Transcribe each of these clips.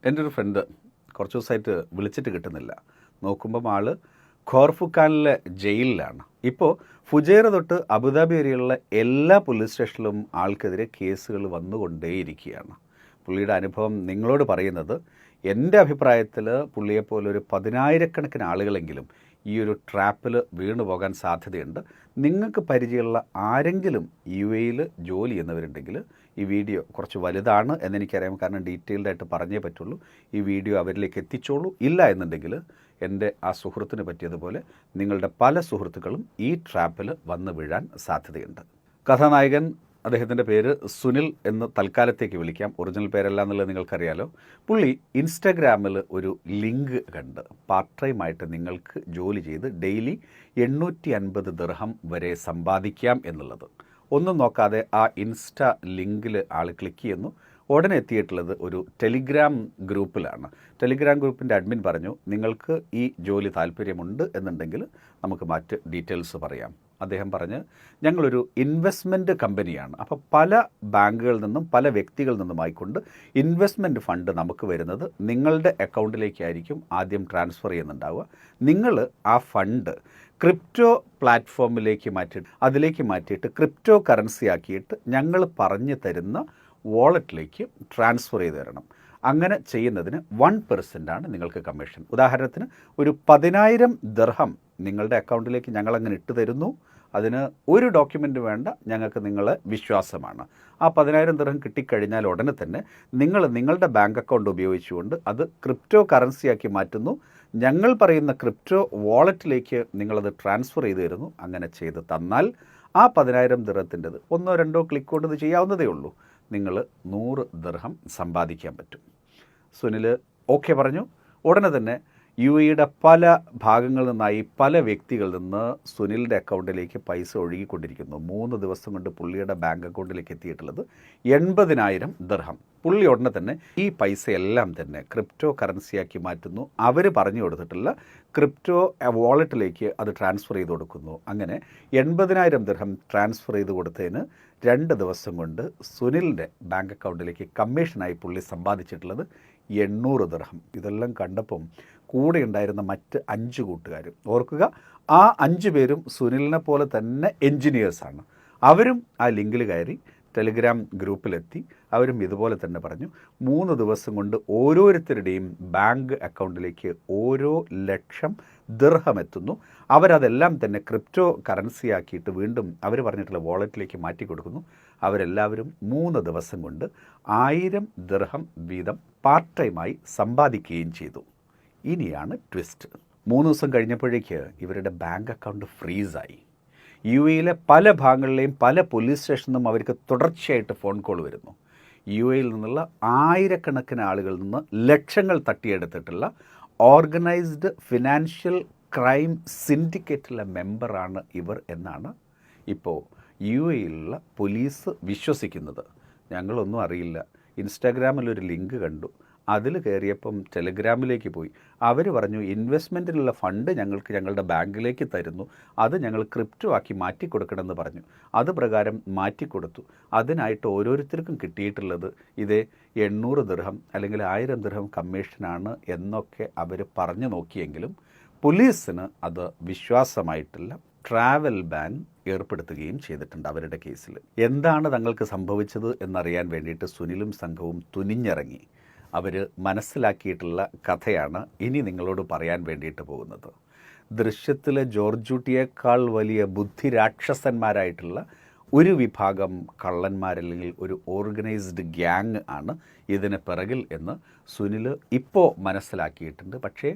എൻ്റെ ഒരു ഫ്രണ്ട് കുറച്ച് ദിവസമായിട്ട് വിളിച്ചിട്ട് കിട്ടുന്നില്ല. നോക്കുമ്പം ആൾ ഖോർഫുഖാനിലെ ജയിലിലാണ്. ഇപ്പോൾ ഫുജൈറ തൊട്ട് അബുദാബി വരെയുള്ള എല്ലാ പോലീസ് സ്റ്റേഷനിലും ആൾക്കെതിരെ കേസുകൾ വന്നുകൊണ്ടേയിരിക്കുകയാണ്. പുള്ളിയുടെ അനുഭവം നിങ്ങളോട് പറയുന്നത്, എൻ്റെ അഭിപ്രായത്തിൽ പുള്ളിയെപ്പോലെ ഒരു 10,000-കണക്കിന് ആളുകളെങ്കിലും ഈ ഒരു ട്രാപ്പിൽ വീണു പോകാൻ സാധ്യതയുണ്ട്. നിങ്ങൾക്ക് പരിചയമുള്ള ആരെങ്കിലും UAE ജോലി ചെയ്യുന്നവരുണ്ടെങ്കിൽ ഈ വീഡിയോ കുറച്ച് വലുതാണ് എന്നെനിക്കറിയാം, കാരണം ഡീറ്റെയിൽഡായിട്ട് പറഞ്ഞേ പറ്റുള്ളൂ. ഈ വീഡിയോ അവരിലേക്ക് എത്തിച്ചോളൂ. ഇല്ല എന്നുണ്ടെങ്കിൽ എൻ്റെ ആ സുഹൃത്തിന് പറ്റിയതുപോലെ നിങ്ങളുടെ പല സുഹൃത്തുക്കളും ഈ ട്രാപ്പിൽ വന്ന് വീഴാൻ സാധ്യതയുണ്ട്. കഥാനായകൻ, അദ്ദേഹത്തിൻ്റെ പേര് സുനിൽ എന്ന് തൽക്കാലത്തേക്ക് വിളിക്കാം, ഒറിജിനൽ പേരല്ല എന്നുള്ളത് നിങ്ങൾക്കറിയാലോ. പുള്ളി ഇൻസ്റ്റാഗ്രാമിൽ ഒരു ലിങ്ക് കണ്ട് പാർട്ട് ടൈമായിട്ട് നിങ്ങൾക്ക് ജോലി ചെയ്ത് ഡെയിലി 850 ദിർഹം വരെ സമ്പാദിക്കാം എന്നുള്ളത്. ഒന്നും നോക്കാതെ ആ ഇൻസ്റ്റാ ലിങ്കിൽ ആൾ ക്ലിക്ക് ചെയ്യുന്നു. ഉടനെ എത്തിയിട്ടുള്ളത് ഒരു ടെലിഗ്രാം ഗ്രൂപ്പിലാണ്. ടെലിഗ്രാം ഗ്രൂപ്പിൻ്റെ അഡ്മിൻ പറഞ്ഞു, നിങ്ങൾക്ക് ഈ ജോലി താല്പര്യമുണ്ട് എന്നുണ്ടെങ്കിൽ നമുക്ക് മറ്റ് ഡീറ്റെയിൽസ് പറയാം. അദ്ദേഹം പറഞ്ഞ്, ഞങ്ങളൊരു ഇൻവെസ്റ്റ്മെൻറ്റ് കമ്പനിയാണ്. അപ്പോൾ പല ബാങ്കുകളിൽ നിന്നും പല വ്യക്തികളിൽ നിന്നുമായിക്കൊണ്ട് ഇൻവെസ്റ്റ്മെൻറ്റ് ഫണ്ട് നമുക്ക് വരുന്നത് നിങ്ങളുടെ അക്കൗണ്ടിലേക്കായിരിക്കും ആദ്യം ട്രാൻസ്ഫർ ചെയ്യുന്നുണ്ടാവുക. നിങ്ങൾ ആ ഫണ്ട് ക്രിപ്റ്റോ പ്ലാറ്റ്ഫോമിലേക്ക് മാറ്റിയിട്ട് ക്രിപ്റ്റോ കറൻസി ആക്കിയിട്ട് ഞങ്ങൾ പറഞ്ഞു തരുന്ന വാളറ്റിലേക്ക് ട്രാൻസ്ഫർ ചെയ്ത് തരണം. അങ്ങനെ ചെയ്യുന്നതിന് 1% നിങ്ങൾക്ക് കമ്മീഷൻ. ഉദാഹരണത്തിന് ഒരു 10,000 ദിർഹം നിങ്ങളുടെ അക്കൗണ്ടിലേക്ക് ഞങ്ങളങ്ങനെ ഇട്ട് തരുന്നു. അതിന് ഒരു ഡോക്യുമെൻ്റ് വേണ്ട, ഞങ്ങൾക്ക് നിങ്ങളെ വിശ്വാസമാണ്. ആ 10,000 ദിർഹം കിട്ടിക്കഴിഞ്ഞാൽ ഉടനെ തന്നെ നിങ്ങളുടെ ബാങ്ക് അക്കൗണ്ട് ഉപയോഗിച്ചുകൊണ്ട് അത് ക്രിപ്റ്റോ കറൻസിയാക്കി മാറ്റുന്നു. ഞങ്ങൾ പറയുന്ന ക്രിപ്റ്റോ വാളറ്റിലേക്ക് നിങ്ങളത് ട്രാൻസ്ഫർ ചെയ്ത് തരുന്നു. അങ്ങനെ ചെയ്ത് തന്നാൽ ആ 10,000 ദിർഹത്തിൻ്റെത് 1-2 ക്ലിക്ക് കൊണ്ട് ഇത് ചെയ്യാവുന്നതേ ഉള്ളൂ. നിങ്ങൾ 100 ദിർഹം സമ്പാദിക്കാൻ പറ്റും. സുനിൽ ഓക്കെ പറഞ്ഞു. ഉടനെ തന്നെ UAE പല ഭാഗങ്ങളിൽ നിന്നായി പല വ്യക്തികളിൽ നിന്ന് സുനിലിൻ്റെ അക്കൗണ്ടിലേക്ക് പൈസ ഒഴുകിക്കൊണ്ടിരിക്കുന്നു. 3 ദിവസം കൊണ്ട് പുള്ളിയുടെ ബാങ്ക് അക്കൗണ്ടിലേക്ക് എത്തിയിട്ടുള്ളത് 80,000 ദിർഹം. പുള്ളി ഉടനെ തന്നെ ഈ പൈസയെല്ലാം തന്നെ ക്രിപ്റ്റോ കറൻസിയാക്കി മാറ്റുന്നു. അവർ പറഞ്ഞു കൊടുത്തിട്ടുള്ള ക്രിപ്റ്റോ വാളറ്റിലേക്ക് അത് ട്രാൻസ്ഫർ ചെയ്ത് കൊടുക്കുന്നു. അങ്ങനെ 80,000 ദിർഹം ട്രാൻസ്ഫർ ചെയ്ത് കൊടുത്തതിന് 2 ദിവസം കൊണ്ട് സുനിലിൻ്റെ ബാങ്ക് അക്കൗണ്ടിലേക്ക് കമ്മീഷനായി പുള്ളി സമ്പാദിച്ചിട്ടുള്ളത് 800 ദിർഹം. ഇതെല്ലാം കണ്ടപ്പം കൂടെ ഉണ്ടായിരുന്ന മറ്റ് 5 കൂട്ടുകാരും, ഓർക്കുക, ആ 5 പേരും സുനിലിനെ പോലെ തന്നെ എൻജിനീയേഴ്സാണ്. അവരും ആ ലിങ്കിൽ കയറി ടെലിഗ്രാം ഗ്രൂപ്പിലെത്തി. അവരും ഇതുപോലെ തന്നെ പറഞ്ഞു, 3 ദിവസം കൊണ്ട് ഓരോരുത്തരുടെയും ബാങ്ക് അക്കൗണ്ടിലേക്ക് ഓരോ 1,00,000 ദിർഹം എത്തുന്നു. അവരതെല്ലാം തന്നെ ക്രിപ്റ്റോ കറൻസിയാക്കിയിട്ട് വീണ്ടും അവർ പറഞ്ഞിട്ടുള്ള വാളറ്റിലേക്ക് മാറ്റി കൊടുക്കുന്നു. അവരെല്ലാവരും 3 ദിവസം കൊണ്ട് 1000 ദിർഹം വീതം പാർട്ട് ടൈമായി സമ്പാദിക്കുകയും ചെയ്തു. ഇനിയാണ് ട്വിസ്റ്റ്. 3 ദിവസം കഴിഞ്ഞപ്പോഴേക്ക് ഇവരുടെ ബാങ്ക് അക്കൗണ്ട് ഫ്രീസായി. UAE പല ഭാഗങ്ങളിലെയും പല പോലീസ് സ്റ്റേഷനിൽ നിന്നും അവർക്ക് തുടർച്ചയായിട്ട് ഫോൺ കോൾ വരുന്നു. UAE നിന്നുള്ള 1000-കണക്കിന് ആളുകളിൽ നിന്ന് ലക്ഷങ്ങൾ തട്ടിയെടുത്തിട്ടുള്ള ഓർഗനൈസ്ഡ് ഫിനാൻഷ്യൽ ക്രൈം സിൻഡിക്കേറ്റിലെ മെമ്പറാണ് ഇവർ എന്നാണ് ഇപ്പോൾ UAE പോലീസ് വിശ്വസിക്കുന്നത്. ഞങ്ങളൊന്നും അറിയില്ല, ഇൻസ്റ്റാഗ്രാമിലൊരു ലിങ്ക് കണ്ടു, അതിൽ കയറിയപ്പം ടെലിഗ്രാമിലേക്ക് പോയി. അവർ പറഞ്ഞു, ഇൻവെസ്റ്റ്മെൻറ്റിനുള്ള ഫണ്ട് ഞങ്ങളുടെ ബാങ്കിലേക്ക് തരുന്നു, അത് ഞങ്ങൾ ക്രിപ്റ്റോ ആക്കി മാറ്റിക്കൊടുക്കണമെന്ന് പറഞ്ഞു. അത് പ്രകാരം മാറ്റിക്കൊടുത്തു. അതിനായിട്ട് ഓരോരുത്തർക്കും കിട്ടിയിട്ടുള്ളത് ഇതേ 800 ദിർഹം അല്ലെങ്കിൽ 1000 ദിർഹം കമ്മീഷനാണ് എന്നൊക്കെ അവർ പറഞ്ഞു നോക്കിയെങ്കിലും പോലീസിന് അത് വിശ്വാസമായിട്ടില്ല. ട്രാവൽ ബാൻ ഏർപ്പെടുത്തുകയും ചെയ്തിട്ടുണ്ട് അവരുടെ കേസിൽ. എന്താണ് തങ്ങൾക്ക് സംഭവിച്ചത് എന്നറിയാൻ വേണ്ടിയിട്ട് സുനിലും സംഘവും തുനിഞ്ഞിറങ്ങി. അവർ മനസ്സിലാക്കിയിട്ടുള്ള കഥയാണ് ഇനി നിങ്ങളോട് പറയാൻ വേണ്ടിയിട്ട് പോകുന്നത്. ദൃശ്യത്തിലെ ജോർജൂട്ടിയേക്കാൾ വലിയ ബുദ്ധിരാക്ഷസന്മാരായിട്ടുള്ള ഒരു വിഭാഗം കള്ളന്മാരല്ലെങ്കിൽ ഒരു ഓർഗനൈസ്ഡ് ഗ്യാങ് ആണ് ഇതിന് പിറകിൽ എന്ന് സുനിൽ ഇപ്പോൾ മനസ്സിലാക്കിയിട്ടുണ്ട്. പക്ഷേ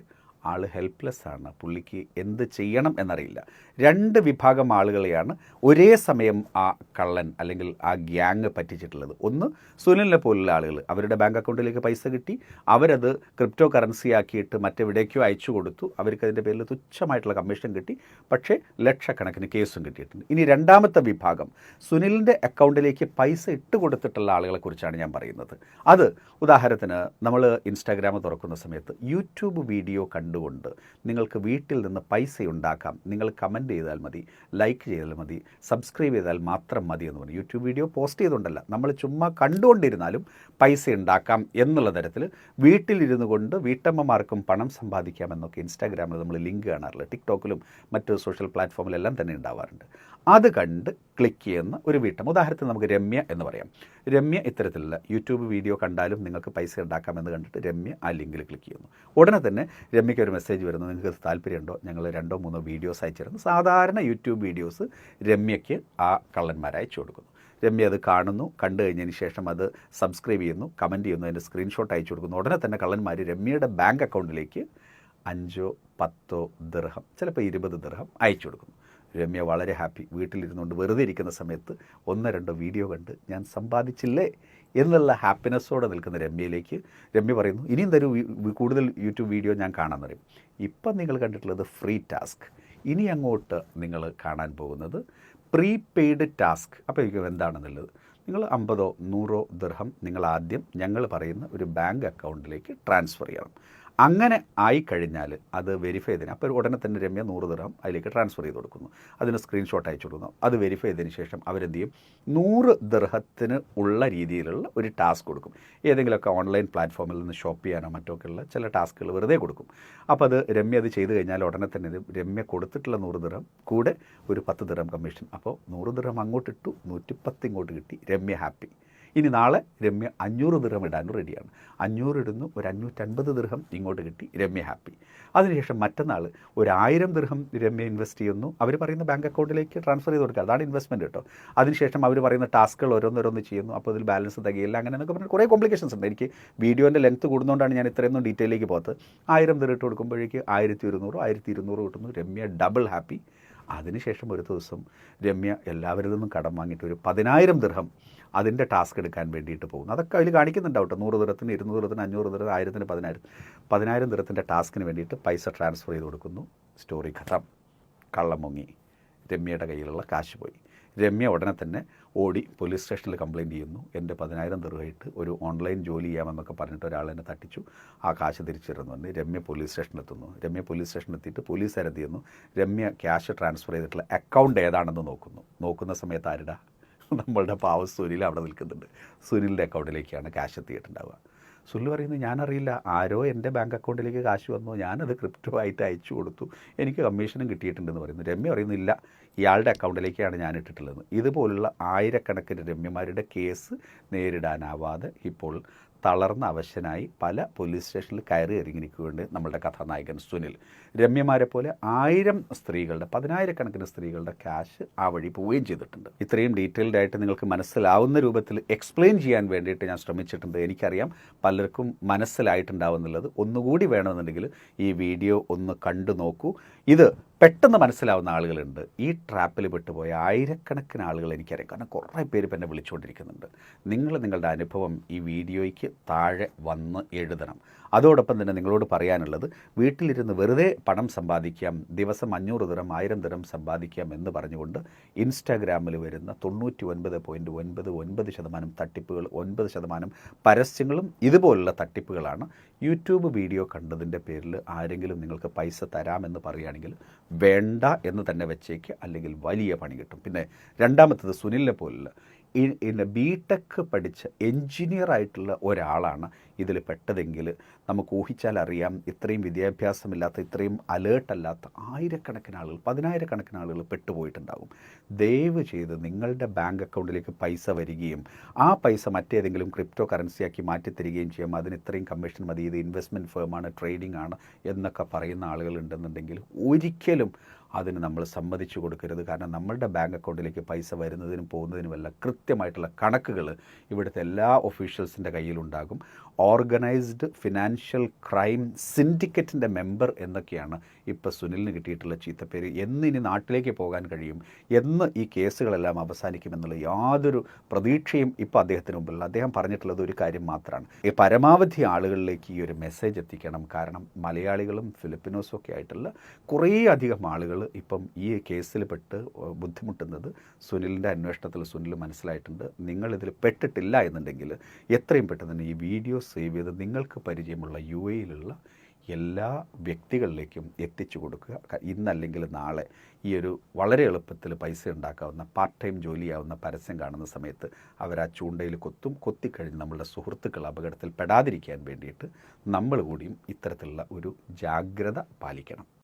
ആൾ ഹെൽപ്ലെസ് ആണ്. പുള്ളിക്ക് എന്ത് ചെയ്യണം എന്നറിയില്ല. 2 വിഭാഗം ആളുകളെയാണ് ഒരേ സമയം ആ കള്ളൻ അല്ലെങ്കിൽ ആ ഗ്യാങ് പറ്റിച്ചിട്ടുള്ളത്. ഒന്ന്, സുനിലിനെ പോലുള്ള ആളുകൾ, അവരുടെ ബാങ്ക് അക്കൗണ്ടിലേക്ക് പൈസ കിട്ടി, അവരത് ക്രിപ്റ്റോ കറൻസി ആക്കിയിട്ട് മറ്റെവിടേക്കോ അയച്ചു കൊടുത്തു. അവർക്ക് അതിൻ്റെ പേരിൽ തുച്ഛമായിട്ടുള്ള കമ്മീഷൻ കിട്ടി. പക്ഷേ ലക്ഷക്കണക്കിന് കേസും കിട്ടിയിട്ടുണ്ട്. ഇനി രണ്ടാമത്തെ വിഭാഗം, സുനിലിൻ്റെ അക്കൗണ്ടിലേക്ക് പൈസ ഇട്ട് കൊടുത്തിട്ടുള്ള ആളുകളെക്കുറിച്ചാണ് ഞാൻ പറയുന്നത്. അത് ഉദാഹരണത്തിന് നമ്മൾ ഇൻസ്റ്റാഗ്രാം തുറക്കുന്ന സമയത്ത് യൂട്യൂബ് വീഡിയോ കണ്ടു കണ്ടുകൊണ്ട് നിങ്ങൾക്ക് വീട്ടിൽ നിന്ന് പൈസ ഉണ്ടാക്കാം. നിങ്ങൾ കമൻറ്റ് ചെയ്താൽ മതി, ലൈക്ക് ചെയ്താൽ മതി, സബ്സ്ക്രൈബ് ചെയ്താൽ മാത്രം മതി എന്ന് പറഞ്ഞു. യൂട്യൂബ് വീഡിയോ പോസ്റ്റ് ചെയ്തുകൊണ്ടല്ല, നമ്മൾ ചുമ്മാ കണ്ടുകൊണ്ടിരുന്നാലും പൈസ ഉണ്ടാക്കാം എന്നുള്ള തരത്തിൽ വീട്ടിലിരുന്നു കൊണ്ട് വീട്ടമ്മമാർക്കും പണം സമ്പാദിക്കാമെന്നൊക്കെ ഇൻസ്റ്റാഗ്രാമിൽ നമ്മൾ ലിങ്ക് കാണാറില്ല, ടിക്ടോക്കിലും മറ്റ് സോഷ്യൽ പ്ലാറ്റ്ഫോമിലെല്ലാം തന്നെ ഉണ്ടാവാറുണ്ട്. അത് കണ്ട് ക്ലിക്ക് ചെയ്യുന്ന ഒരു വീട്ടമ്മ, ഉദാഹരണത്തിന് നമുക്ക് രമ്യ എന്ന് പറയാം. രമ്യ ഇത്തരത്തിലുള്ള യൂട്യൂബ് വീഡിയോ കണ്ടാലും നിങ്ങൾക്ക് പൈസ ഉണ്ടാക്കാമെന്ന് കണ്ടിട്ട് രമ്യ ആ ലിങ്കിൽ ക്ലിക്ക് ചെയ്യുന്നു. ഉടനെ തന്നെ രമ്യയ്ക്ക് ഒരു മെസ്സേജ് വരുന്നു, നിങ്ങൾക്ക് താല്പര്യമുണ്ടോ, ഞങ്ങൾ 2-3 വീഡിയോസ് അയച്ചിരുന്നു. സാധാരണ യൂട്യൂബ് വീഡിയോസ് രമ്യയ്ക്ക് ആ കള്ളന്മാർ അയച്ചു കൊടുക്കുന്നു. രമ്യ അത് കാണുന്നു, കണ്ടു കഴിഞ്ഞതിന് ശേഷം അത് സബ്സ്ക്രൈബ് ചെയ്യുന്നു, കമൻറ്റ് ചെയ്യുന്നു, അതിൻ്റെ സ്ക്രീൻഷോട്ട് അയച്ചു കൊടുക്കുന്നു. ഉടനെ തന്നെ കള്ളന്മാർ രമ്യയുടെ ബാങ്ക് അക്കൗണ്ടിലേക്ക് 5-10 ദിർഹം, ചിലപ്പോൾ 20 ദിർഹം അയച്ചു കൊടുക്കുന്നു. രമ്യ വളരെ ഹാപ്പി. വീട്ടിലിരുന്നുകൊണ്ട് വെറുതെ ഇരിക്കുന്ന സമയത്ത് 1-2 വീഡിയോ കണ്ട് ഞാൻ സമ്പാദിച്ചില്ലേ എന്നുള്ള ഹാപ്പിനെസ്സോടെ നിൽക്കുന്ന രമ്യയിലേക്ക് രമ്യ പറയുന്നു, ഇനിയും തരൂ കൂടുതൽ യൂട്യൂബ് വീഡിയോ ഞാൻ കാണാൻ പറയും. ഇപ്പം നിങ്ങൾ കണ്ടിട്ടുള്ളത് ഫ്രീ ടാസ്ക്. ഇനി അങ്ങോട്ട് നിങ്ങൾ കാണാൻ പോകുന്നത് പ്രീപെയ്ഡ് ടാസ്ക്. അപ്പോൾ എനിക്ക് എന്താണെന്നുള്ളത്, നിങ്ങൾ 50-100 ദിർഹം നിങ്ങൾ ആദ്യം ഞങ്ങൾ പറയുന്ന ഒരു ബാങ്ക് അക്കൗണ്ടിലേക്ക് ട്രാൻസ്ഫർ ചെയ്യണം. അങ്ങനെ ആയിക്കഴിഞ്ഞാൽ അത് വെരിഫൈ ചെയ്തതിന് അപ്പോൾ ഉടനെ തന്നെ രമ്യ 100 ദിർഹം അതിലേക്ക് ട്രാൻസ്ഫർ ചെയ്ത് കൊടുക്കുന്നു. അതിന് സ്ക്രീൻഷോട്ട് അയച്ചു കൊടുക്കുന്നു. അത് വെരിഫൈ ചെയ്തതിന് ശേഷം അവരെന്ത് ചെയ്യും, 100 ദിർഹത്തിന് ഉള്ള രീതിയിലുള്ള ഒരു ടാസ്ക് കൊടുക്കും. ഏതെങ്കിലുമൊക്കെ ഓൺലൈൻ പ്ലാറ്റ്ഫോമിൽ നിന്ന് ഷോപ്പ് ചെയ്യാനോ മറ്റൊക്കെയുള്ള ചില ടാസ്കുകൾ വെറുതെ കൊടുക്കും. അപ്പോൾ അത് രമ്യ അത് ചെയ്ത് കഴിഞ്ഞാൽ ഉടനെ തന്നെ രമ്യ കൊടുത്തിട്ടുള്ള 100 ദിർഹം കൂടെ ഒരു 10 ദിർഹം കമ്മീഷൻ. അപ്പോൾ 100 ദിർഹം അങ്ങോട്ടിട്ടു, 110 ഇങ്ങോട്ട് കിട്ടി, രമ്യ ഹാപ്പി. ഇനി നാളെ രമ്യ 500 ദിർഹം ഇടാനും റെഡിയാണ്. 500 ഇടുന്നു, ഒരു 550 ദിർഹം ഇങ്ങോട്ട് കിട്ടി, രമ്യ ഹാപ്പി. അതിനുശേഷം മറ്റന്നാൾ ഒരു 1000 ദിർഹം രമ്യ ഇൻവെസ്റ്റ് ചെയ്യുന്നു. അവർ പറയുന്ന ബാങ്ക് അക്കൗണ്ടിലേക്ക് ട്രാൻസ്ഫർ ചെയ്ത് കൊടുക്കുക, അതാണ് ഇൻവെസ്റ്റ്മെൻറ്റ് കേട്ടോ. അതിനുശേഷം അവർ പറയുന്ന ടാസ്കുകൾ ഓരോന്നോരോന്ന് ചെയ്യുന്നു. അപ്പോൾ അതിൽ ബാലൻസ് തികയില്ല, അങ്ങനെ എന്നൊക്കെ പറഞ്ഞാൽ കുറേ കോംപ്ലിക്കേഷൻസ് ഉണ്ട്. എനിക്ക് വീഡിയോൻ്റെ ലെങ്ത്ത് കൂടുന്നതുകൊണ്ടാണ് ഞാൻ ഇത്രയൊന്നും ഡീറ്റെയിലേക്ക് പോകത്ത്. 1000 ദിർഹം ഇട്ട് കൊടുക്കുമ്പോഴേക്ക് 1200 കിട്ടുന്നു, രമ്യ ഡബിൾ ഹാപ്പി. അതിനുശേഷം ഒരു ദിവസം രമ്യ എല്ലാവരിൽ നിന്നും കടം വാങ്ങിയിട്ട് ഒരു 10,000 ദിർഹം അതിൻ്റെ ടാസ്ക് എടുക്കാൻ വേണ്ടിയിട്ട് പോകുന്നു. അതൊക്കെ അതിൽ കാണിക്കുന്നുണ്ടാവും കേട്ടോ. 100 ദിർഹത്തിന്, 200 ദിർഹത്തിന്, 500 ദിർഹം, 1000-ന് 10,000 ദിർഹത്തിൻ്റെ ടാസ്കിന് വേണ്ടിയിട്ട് പൈസ ട്രാൻസ്ഫർ ചെയ്ത് കൊടുക്കുന്നു. സ്റ്റോറി ഖത്തം. കള്ളം മുങ്ങി, രമ്യയുടെ കയ്യിലുള്ള കാശ് പോയി. രമ്യ ഉടനെ തന്നെ ഓടി പോലീസ് സ്റ്റേഷനിൽ കംപ്ലയിൻറ്റ് ചെയ്യുന്നു. എൻ്റെ 10,000 ദിർഹമായിട്ട് ഒരു ഓൺലൈൻ ജോലി ചെയ്യാമെന്നൊക്കെ പറഞ്ഞിട്ട് ഒരാൾ എന്നെ തട്ടിച്ചു, ആ കാശ് തിരിച്ചിരുന്നു. രമ്യ പോലീസ് സ്റ്റേഷനിലെത്തുന്നു. രമ്യ പോലീസ് സ്റ്റേഷനിലെത്തിയിട്ട് പോലീസുകാരെന്ത് ചെയ്യുന്നു, രമ്യ ക്യാഷ് ട്രാൻസ്ഫർ ചെയ്തിട്ടുള്ള അക്കൗണ്ട് ഏതാണെന്ന് നോക്കുന്ന സമയത്ത് ആരുടെ, നമ്മളുടെ പാവ സുനിൽ അവിടെ നിൽക്കുന്നുണ്ട്. സുനിലിൻ്റെ അക്കൗണ്ടിലേക്കാണ് ക്യാഷ് എത്തിയിട്ടുണ്ടാവുക. സുനിൽ പറയുന്നത്, ഞാനറിയില്ല, ആരോ എൻ്റെ ബാങ്ക് അക്കൗണ്ടിലേക്ക് കാശ് വന്നു, ഞാനത് ക്രിപ്റ്റോ ആയിട്ട് അയച്ചു കൊടുത്തു, എനിക്ക് കമ്മീഷനും കിട്ടിയിട്ടുണ്ടെന്ന് പറയുന്നു. രമ്യ പറയുന്നില്ല, ഇയാളുടെ അക്കൗണ്ടിലേക്കാണ് ഞാൻ ഇട്ടിട്ടുള്ളത്. ഇതുപോലുള്ള ആയിരക്കണക്കിന് രമ്യമാരുടെ കേസ് നേരിടാനാവാതെ ഇപ്പോൾ തളർന്ന അവശനായി പല പോലീസ് സ്റ്റേഷനിൽ കയറി ഇറങ്ങിയിരിക്കുകയുണ്ട് നമ്മളുടെ കഥാനായകൻ സുനിൽ. രമ്യമാരെ പോലെ 1000 സ്ത്രീകളുടെ, 10,000-കണക്കിന് സ്ത്രീകളുടെ ക്യാഷ് ആ വഴി പോവുകയും ചെയ്തിട്ടുണ്ട്. ഇത്രയും ഡീറ്റെയിൽഡ് ആയിട്ട് നിങ്ങൾക്ക് മനസ്സിലാവുന്ന രൂപത്തിൽ എക്സ്പ്ലെയിൻ ചെയ്യാൻ വേണ്ടിയിട്ട് ഞാൻ ശ്രമിച്ചിട്ടുണ്ട്. എനിക്കറിയാം പലർക്കും മനസ്സിലായിട്ടുണ്ടാവുന്നുള്ളത്. ഒന്നുകൂടി വേണമെന്നുണ്ടെങ്കിൽ ഈ വീഡിയോ ഒന്ന് കണ്ടു നോക്കൂ. ഇത് പെട്ടെന്ന് മനസ്സിലാവുന്ന ആളുകളുണ്ട്. ഈ ട്രാപ്പിൽ പെട്ടുപോയ ആയിരക്കണക്കിന് ആളുകൾ എനിക്കറിയാം. കാരണം കുറേ പേര് ഇപ്പം എന്നെ വിളിച്ചുകൊണ്ടിരിക്കുന്നുണ്ട്. നിങ്ങളുടെ അനുഭവം ഈ വീഡിയോയ്ക്ക് താഴെ വന്ന് എഴുതണം. അതോടൊപ്പം തന്നെ നിങ്ങളോട് പറയാനുള്ളത്, വീട്ടിലിരുന്ന് വെറുതെ പണം സമ്പാദിക്കാം, ദിവസം 500 ദിർഹം 1000 ദിർഹം സമ്പാദിക്കാം എന്ന് പറഞ്ഞുകൊണ്ട് ഇൻസ്റ്റാഗ്രാമിൽ വരുന്ന 99.99% തട്ടിപ്പുകൾ, 9% പരസ്യങ്ങളും ഇതുപോലുള്ള തട്ടിപ്പുകളാണ്. യൂട്യൂബ് വീഡിയോ കണ്ടതിൻ്റെ പേരിൽ ആരെങ്കിലും നിങ്ങൾക്ക് പൈസ തരാമെന്ന് പറയുകയാണെങ്കിൽ വേണ്ട എന്ന് തന്നെ വെച്ചേക്ക്, അല്ലെങ്കിൽ വലിയ പണി കിട്ടും. പിന്നെ രണ്ടാമത്തത്, സുനിലിനെ പോലുള്ള ബിടെക് പഠിച്ച എൻജിനീയർ ആയിട്ടുള്ള ഒരാളാണ് ഇതിൽ പെട്ടതെങ്കിൽ നമുക്ക് ഊഹിച്ചാൽ അറിയാം, ഇത്രയും വിദ്യാഭ്യാസമില്ലാത്ത, ഇത്രയും അലേർട്ടല്ലാത്ത ആയിരക്കണക്കിന് ആളുകൾ, 10,000-കണക്കിന് ആളുകൾ പെട്ടുപോയിട്ടുണ്ടാകും. ദയവ് ചെയ്ത് നിങ്ങളുടെ ബാങ്ക് അക്കൗണ്ടിലേക്ക് പൈസ വരികയും ആ പൈസ മറ്റേതെങ്കിലും ക്രിപ്റ്റോ കറൻസിയാക്കി മാറ്റിത്തരികയും ചെയ്യും. അതിന് ഇത്രയും കമ്മീഷൻ മതി, ഇത് ഇൻവെസ്റ്റ്മെൻറ്റ് ഫേമാണ്, ട്രേഡിംഗ് ആണ് എന്നൊക്കെ പറയുന്ന ആളുകളുണ്ടെന്നുണ്ടെങ്കിൽ ഒരിക്കലും അതിന് നമ്മൾ സമ്മതിച്ചു കൊടുക്കരുത്. കാരണം നമ്മളുടെ ബാങ്ക് അക്കൗണ്ടിലേക്ക് പൈസ വരുന്നതിനും പോകുന്നതിനുമല്ല കൃത്യമായിട്ടുള്ള കണക്കുകൾ ഇവിടുത്തെ എല്ലാ ഒഫീഷ്യൽസിൻ്റെ കയ്യിലുണ്ടാകും. ഓർഗനൈസ്ഡ് ഫിനാൻഷ്യൽ ക്രൈം സിൻഡിക്കേറ്റിൻ്റെ മെമ്പർ എന്നൊക്കെയാണ് ഇപ്പോൾ സുനിലിന് കിട്ടിയിട്ടുള്ള ചീത്തപ്പേര്. എന്നിനി നാട്ടിലേക്ക് പോകാൻ കഴിയും, എന്ന് ഈ കേസുകളെല്ലാം അവസാനിക്കുമെന്നുള്ള യാതൊരു പ്രതീക്ഷയും ഇപ്പോൾ അദ്ദേഹത്തിന് മുമ്പിലുള്ള. അദ്ദേഹം പറഞ്ഞിട്ടുള്ളത് ഒരു കാര്യം മാത്രമാണ്, ഈ പരമാവധി ആളുകളിലേക്ക് ഈ ഒരു മെസ്സേജ് എത്തിക്കണം. കാരണം മലയാളികളും ഫിലിപ്പിനോസും ഒക്കെ ആയിട്ടുള്ള കുറേ അധികം ആളുകൾ ഇപ്പം ഈ കേസിൽ പെട്ട് ബുദ്ധിമുട്ടുന്നത് സുനിലിൻ്റെ അന്വേഷണത്തിൽ സുനിൽ മനസ്സിലായിട്ടുണ്ട്. നിങ്ങളിതിൽ പെട്ടിട്ടില്ല എന്നുണ്ടെങ്കിൽ എത്രയും പെട്ടെന്ന് തന്നെ ഈ വീഡിയോ സേവ് ചെയ്ത് നിങ്ങൾക്ക് പരിചയമുള്ള UAE-യിലുള്ള എല്ലാ വ്യക്തികളിലേക്കും എത്തിച്ചു കൊടുക്കുക. ഇന്നല്ലെങ്കിൽ നാളെ ഈ ഒരു വളരെ എളുപ്പത്തിൽ പൈസ ഉണ്ടാക്കാവുന്ന പാർട്ട് ടൈം ജോലിയാവുന്ന പരസ്യം കാണുന്ന സമയത്ത് അവർ ആ ചൂണ്ടയിൽ കൊത്തിക്കഴിഞ്ഞ് നമ്മളുടെ സുഹൃത്തുക്കൾ അപകടത്തിൽ പെടാതിരിക്കാൻ വേണ്ടിയിട്ട് നമ്മൾ കൂടിയും ഇത്തരത്തിലുള്ള ഒരു ജാഗ്രത പാലിക്കണം.